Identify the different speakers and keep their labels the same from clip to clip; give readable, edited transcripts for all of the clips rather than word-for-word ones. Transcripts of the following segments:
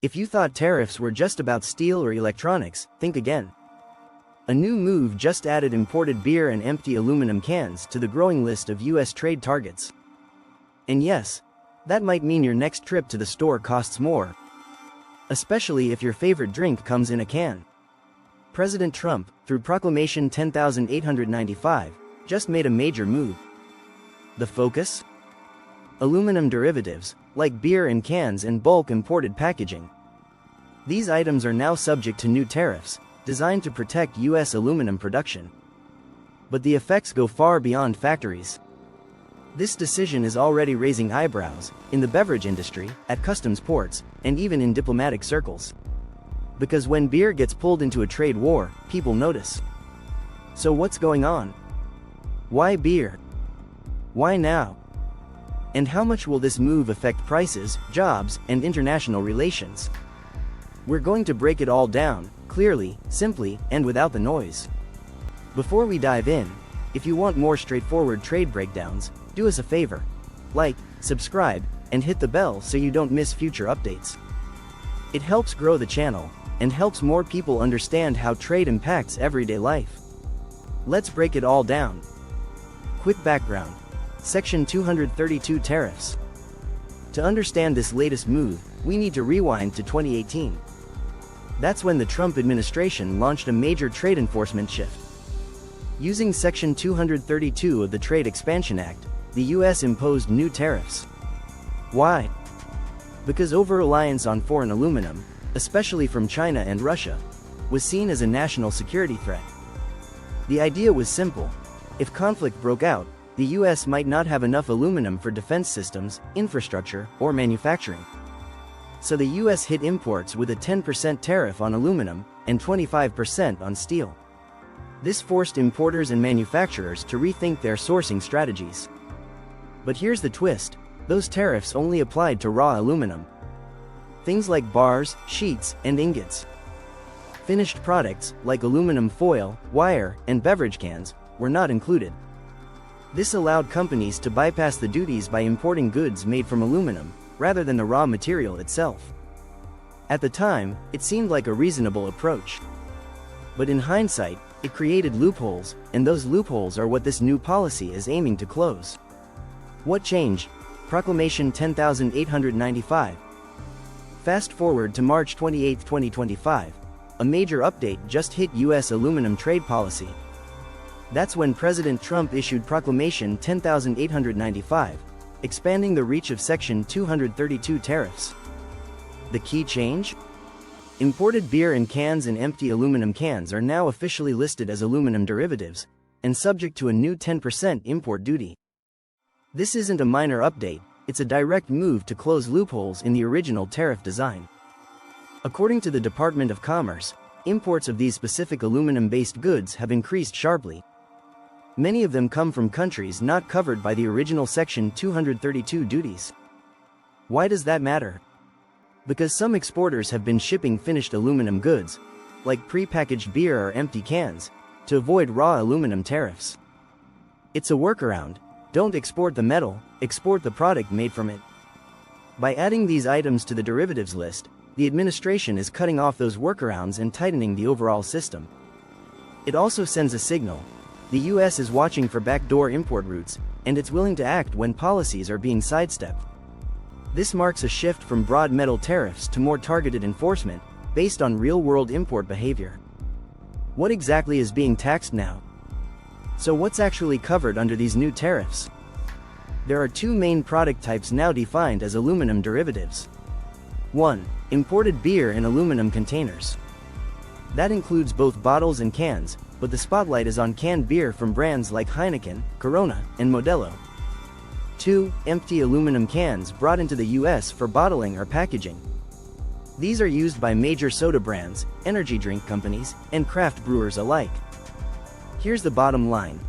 Speaker 1: If you thought tariffs were just about steel or electronics, think again. A new move just added imported beer and empty aluminum cans to the growing list of US trade targets. And yes, that might mean your next trip to the store costs more, especially if your favorite drink comes in a can. President Trump, through Proclamation 10,895, just made a major move. The focus? Aluminum derivatives, like beer in cans and bulk imported packaging. These items are now subject to new tariffs, designed to protect US aluminum production. But the effects go far beyond factories. This decision is already raising eyebrows, in the beverage industry, at customs ports, and even in diplomatic circles. Because when beer gets pulled into a trade war, people notice. So what's going on? Why beer? Why now? And how much will this move affect prices, jobs, and international relations? We're going to break it all down, clearly, simply, and without the noise. Before we dive in, if you want more straightforward trade breakdowns, do us a favor. Like, subscribe, and hit the bell so you don't miss future updates. It helps grow the channel, and helps more people understand how trade impacts everyday life. Let's break it all down. Quick background. Section 232 Tariffs. To understand this latest move, we need to rewind to 2018. That's when the Trump administration launched a major trade enforcement shift. Using Section 232 of the Trade Expansion Act, the US imposed new tariffs. Why? Because over-reliance on foreign aluminum, especially from China and Russia, was seen as a national security threat. The idea was simple. If conflict broke out, the US might not have enough aluminum for defense systems, infrastructure, or manufacturing. So the US hit imports with a 10% tariff on aluminum, and 25% on steel. This forced importers and manufacturers to rethink their sourcing strategies. But here's the twist: those tariffs only applied to raw aluminum. Things like bars, sheets, and ingots. Finished products, like aluminum foil, wire, and beverage cans, were not included. This allowed companies to bypass the duties by importing goods made from aluminum, rather than the raw material itself. At the time, it seemed like a reasonable approach. But in hindsight, it created loopholes, and those loopholes are what this new policy is aiming to close. What changed? Proclamation 10,895. Fast forward to March 28, 2025. A major update just hit US aluminum trade policy. That's when President Trump issued Proclamation 10,895, expanding the reach of Section 232 tariffs. The key change? Imported beer in cans and empty aluminum cans are now officially listed as aluminum derivatives, and subject to a new 10% import duty. This isn't a minor update, it's a direct move to close loopholes in the original tariff design. According to the Department of Commerce, imports of these specific aluminum-based goods have increased sharply. Many of them come from countries not covered by the original Section 232 duties. Why does that matter? Because some exporters have been shipping finished aluminum goods, like pre-packaged beer or empty cans, to avoid raw aluminum tariffs. It's a workaround. Don't export the metal, export the product made from it. By adding these items to the derivatives list, the administration is cutting off those workarounds and tightening the overall system. It also sends a signal. The US is watching for backdoor import routes, and it's willing to act when policies are being sidestepped. This marks a shift from broad metal tariffs to more targeted enforcement, based on real-world import behavior. What exactly is being taxed now? So what's actually covered under these new tariffs? There are two main product types now defined as aluminum derivatives. 1. Imported beer in aluminum containers. That includes both bottles and cans, but the spotlight is on canned beer from brands like Heineken, Corona, and Modelo. 2. Empty aluminum cans brought into the US for bottling or packaging. These are used by major soda brands, energy drink companies, and craft brewers alike. Here's the bottom line.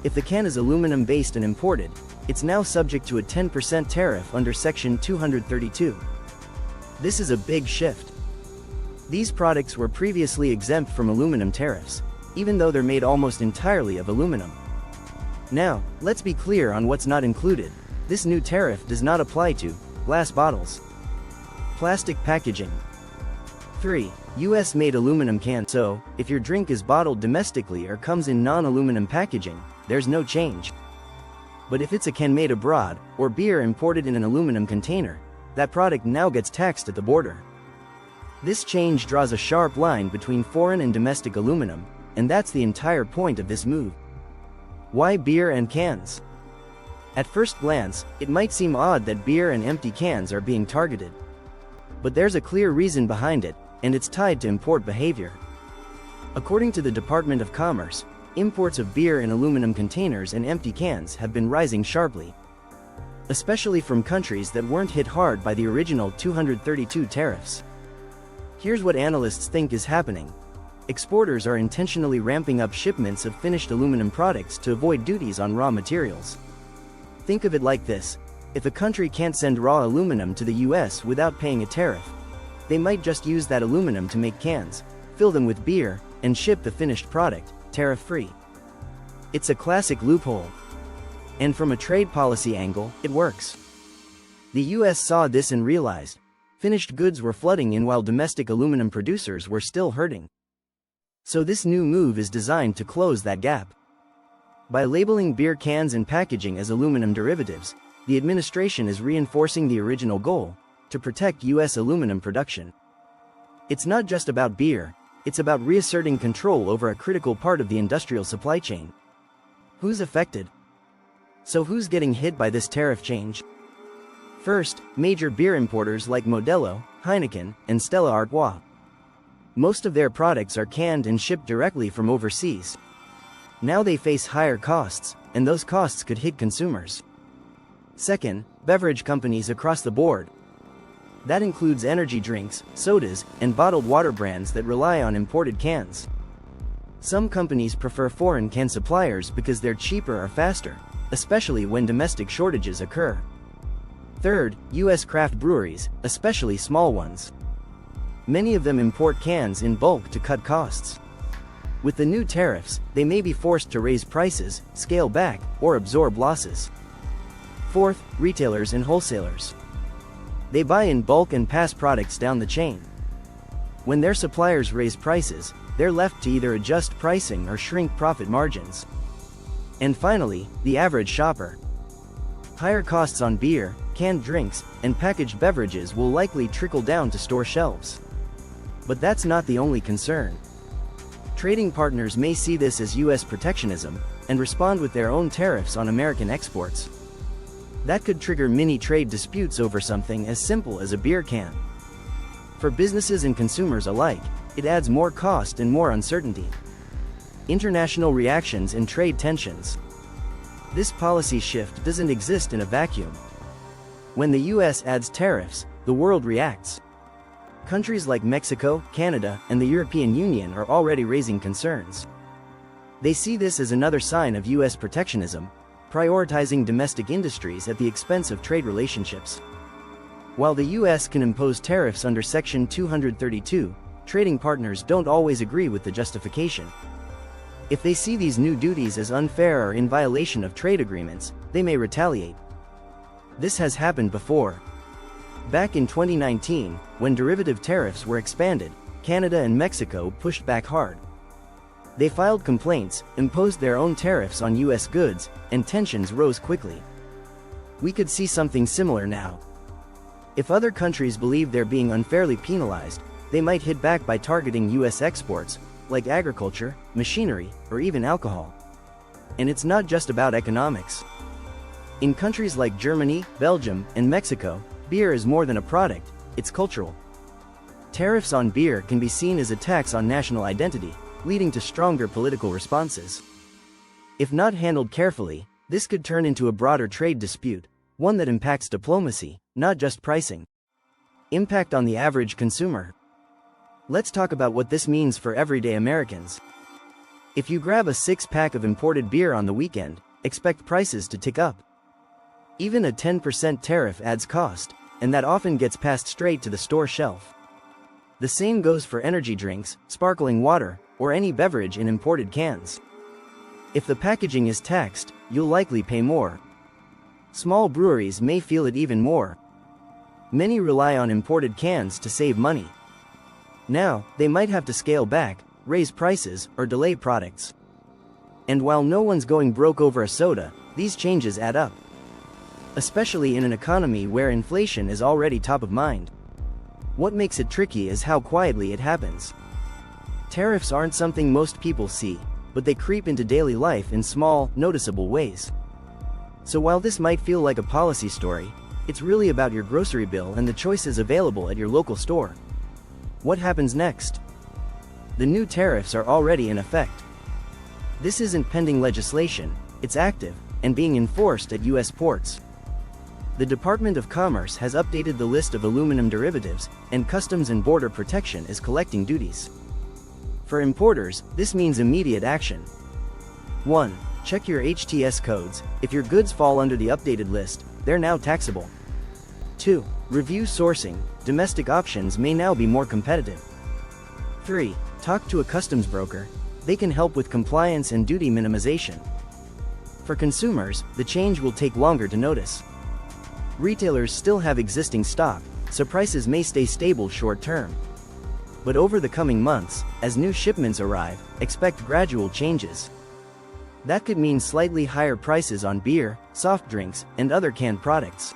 Speaker 1: If the can is aluminum-based and imported, it's now subject to a 10% tariff under Section 232. This is a big shift. These products were previously exempt from aluminum tariffs, even though they're made almost entirely of aluminum. Now, let's be clear on what's not included. This new tariff does not apply to glass bottles, plastic packaging, 3. US-made aluminum can. So, if your drink is bottled domestically or comes in non-aluminum packaging, there's no change. But if it's a can made abroad, or beer imported in an aluminum container, that product now gets taxed at the border. This change draws a sharp line between foreign and domestic aluminum, and that's the entire point of this move. Why beer and cans? At first glance, it might seem odd that beer and empty cans are being targeted. But there's a clear reason behind it, and it's tied to import behavior. According to the Department of Commerce, imports of beer in aluminum containers and empty cans have been rising sharply, especially from countries that weren't hit hard by the original 232 tariffs. Here's what analysts think is happening. Exporters are intentionally ramping up shipments of finished aluminum products to avoid duties on raw materials. Think of it like this: if a country can't send raw aluminum to the US without paying a tariff, they might just use that aluminum to make cans, fill them with beer, and ship the finished product, tariff-free. It's a classic loophole. And from a trade policy angle, it works. The US saw this and realized finished goods were flooding in while domestic aluminum producers were still hurting. So this new move is designed to close that gap. By labeling beer cans and packaging as aluminum derivatives, the administration is reinforcing the original goal, to protect US aluminum production. It's not just about beer, it's about reasserting control over a critical part of the industrial supply chain. Who's affected? So who's getting hit by this tariff change? First, major beer importers like Modelo, Heineken, and Stella Artois. Most of their products are canned and shipped directly from overseas. Now they face higher costs, and those costs could hit consumers. Second, beverage companies across the board. That includes energy drinks, sodas, and bottled water brands that rely on imported cans. Some companies prefer foreign can suppliers because they're cheaper or faster, especially when domestic shortages occur. Third, US craft breweries, especially small ones. Many of them import cans in bulk to cut costs. With the new tariffs, they may be forced to raise prices, scale back, or absorb losses. Fourth, retailers and wholesalers. They buy in bulk and pass products down the chain. When their suppliers raise prices, they're left to either adjust pricing or shrink profit margins. And finally, the average shopper. Higher costs on beer, canned drinks, and packaged beverages will likely trickle down to store shelves. But that's not the only concern. Trading partners may see this as US protectionism and respond with their own tariffs on American exports. That could trigger mini trade disputes over something as simple as a beer can. For businesses and consumers alike, it adds more cost and more uncertainty. International reactions and trade tensions. This policy shift doesn't exist in a vacuum. When the US adds tariffs, the world reacts. Countries like Mexico, Canada, and the European Union are already raising concerns. They see this as another sign of US protectionism, prioritizing domestic industries at the expense of trade relationships. While the US can impose tariffs under Section 232, trading partners don't always agree with the justification. If they see these new duties as unfair or in violation of trade agreements, they may retaliate. This has happened before. Back in 2019, when derivative tariffs were expanded, Canada and Mexico pushed back hard. They filed complaints, imposed their own tariffs on US goods, and tensions rose quickly. We could see something similar now. If other countries believe they're being unfairly penalized, they might hit back by targeting US exports, like agriculture, machinery, or even alcohol. And it's not just about economics. In countries like Germany, Belgium, and Mexico, beer is more than a product, it's cultural. Tariffs on beer can be seen as attacks on national identity, leading to stronger political responses. If not handled carefully, this could turn into a broader trade dispute, one that impacts diplomacy, not just pricing. Impact on the average consumer. Let's talk about what this means for everyday Americans. If you grab a six-pack of imported beer on the weekend, expect prices to tick up. Even a 10% tariff adds cost, and that often gets passed straight to the store shelf. The same goes for energy drinks, sparkling water, or any beverage in imported cans. If the packaging is taxed, you'll likely pay more. Small breweries may feel it even more. Many rely on imported cans to save money. Now, they might have to scale back, raise prices, or delay products. And while no one's going broke over a soda, these changes add up. Especially in an economy where inflation is already top of mind. What makes it tricky is how quietly it happens. Tariffs aren't something most people see, but they creep into daily life in small, noticeable ways. So while this might feel like a policy story, it's really about your grocery bill and the choices available at your local store. What happens next? The new tariffs are already in effect. This isn't pending legislation, it's active, and being enforced at U.S. ports. The Department of Commerce has updated the list of aluminum derivatives, and Customs and Border Protection is collecting duties. For importers, this means immediate action. 1. Check your HTS codes. If your goods fall under the updated list, they're now taxable. 2. Review sourcing. Domestic options may now be more competitive. 3. Talk to a customs broker. They can help with compliance and duty minimization. For consumers, the change will take longer to notice. Retailers still have existing stock, so prices may stay stable short term. But over the coming months, as new shipments arrive, expect gradual changes. That could mean slightly higher prices on beer, soft drinks, and other canned products.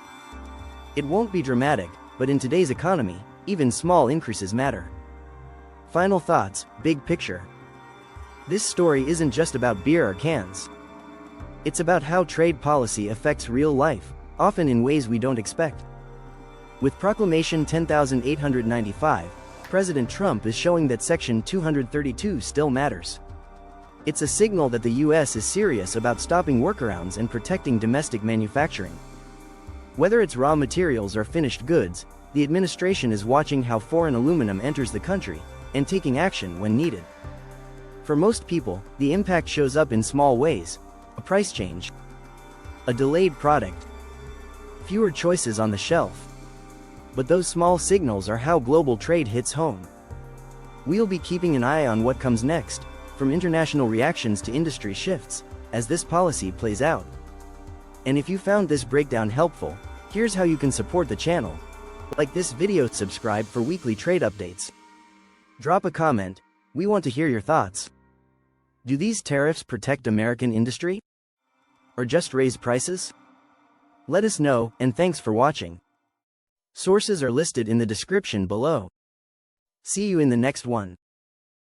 Speaker 1: It won't be dramatic, but in today's economy, even small increases matter. Final thoughts, big picture. This story isn't just about beer or cans. It's about how trade policy affects real life, often in ways we don't expect. With Proclamation 10,895, President Trump is showing that Section 232 still matters. It's a signal that the U.S. is serious about stopping workarounds and protecting domestic manufacturing. Whether it's raw materials or finished goods, the administration is watching how foreign aluminum enters the country, and taking action when needed. For most people, the impact shows up in small ways: a price change, a delayed product, fewer choices on the shelf. But those small signals are how global trade hits home. We'll be keeping an eye on what comes next, from international reactions to industry shifts, as this policy plays out. And if you found this breakdown helpful, here's how you can support the channel. Like this video, subscribe for weekly trade updates. Drop a comment, we want to hear your thoughts. Do these tariffs protect American industry? Or just raise prices? Let us know, and thanks for watching. Sources are listed in the description below. See you in the next one.